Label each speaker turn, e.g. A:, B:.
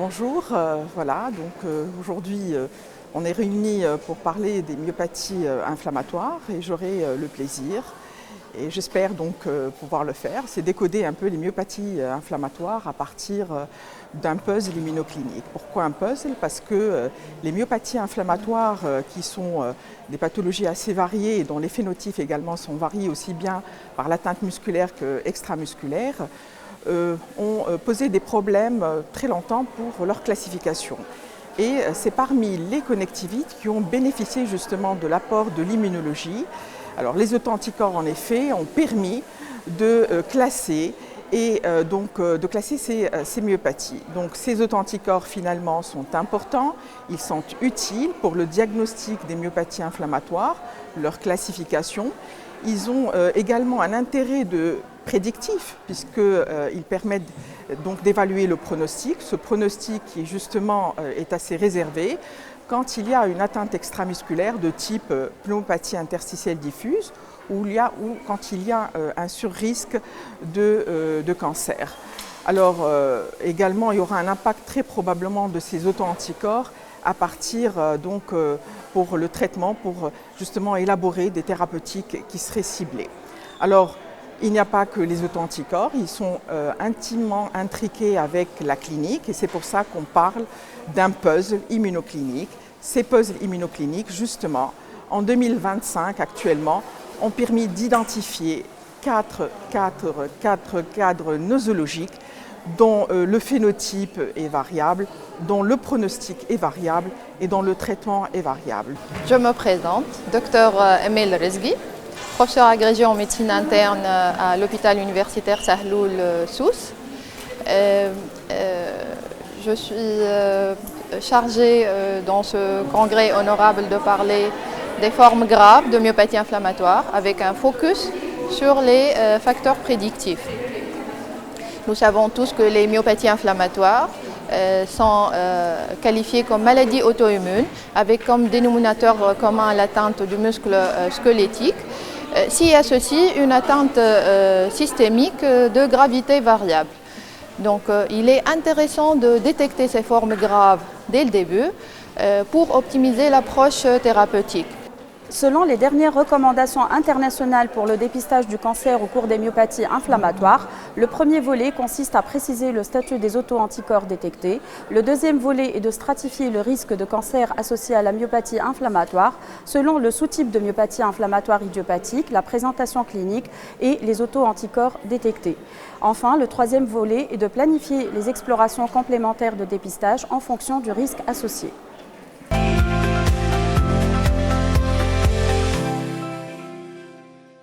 A: Bonjour, aujourd'hui on est réunis pour parler des myopathies inflammatoires et j'aurai le plaisir, et j'espère donc pouvoir le faire, c'est décoder un peu les myopathies inflammatoires à partir d'un puzzle immunoclinique. Pourquoi un puzzle? Parce que les myopathies inflammatoires qui sont des pathologies assez variées et dont les phénotypes également sont variés aussi bien par l'atteinte musculaire qu'extramusculaire, ont posé des problèmes très longtemps pour leur classification. Et c'est parmi les connectivites qui ont bénéficié justement de l'apport de l'immunologie. Alors les autoanticorps en effet ont permis de classer ces myopathies. Donc ces autoanticorps finalement sont importants, ils sont utiles pour le diagnostic des myopathies inflammatoires, leur classification. Ils ont également un intérêt prédictif puisqu'ils permettent donc d'évaluer le pronostic. Ce pronostic qui justement est assez réservé quand il y a une atteinte extramusculaire de type pneumopathie interstitielle diffuse ou quand il y a un surrisque de cancer. Alors également il y aura un impact très probablement de ces autoanticorps à partir pour le traitement, pour justement élaborer des thérapeutiques qui seraient ciblées. Alors, il n'y a pas que les autoanticorps, ils sont intimement intriqués avec la clinique et c'est pour ça qu'on parle d'un puzzle immunoclinique. Ces puzzles immunocliniques, justement, en 2025 actuellement, ont permis d'identifier quatre cadres nosologiques dont le phénotype est variable, dont le pronostic est variable et dont le traitement est variable.
B: Je me présente, Dr Emel Rezgui, professeur agrégé en médecine interne à l'hôpital universitaire Sahloul Sousse. Je suis chargée dans ce congrès honorable de parler des formes graves de myopathie inflammatoire avec un focus sur les facteurs prédictifs. Nous savons tous que les myopathies inflammatoires sont qualifiées comme maladies auto-immunes avec comme dénominateur commun l'atteinte du muscle squelettique. S'y associe une atteinte systémique de gravité variable. Donc il est intéressant de détecter ces formes graves dès le début pour optimiser l'approche thérapeutique.
C: Selon les dernières recommandations internationales pour le dépistage du cancer au cours des myopathies inflammatoires, le premier volet consiste à préciser le statut des autoanticorps détectés. Le deuxième volet est de stratifier le risque de cancer associé à la myopathie inflammatoire selon le sous-type de myopathie inflammatoire idiopathique, la présentation clinique et les autoanticorps détectés. Enfin, le troisième volet est de planifier les explorations complémentaires de dépistage en fonction du risque associé.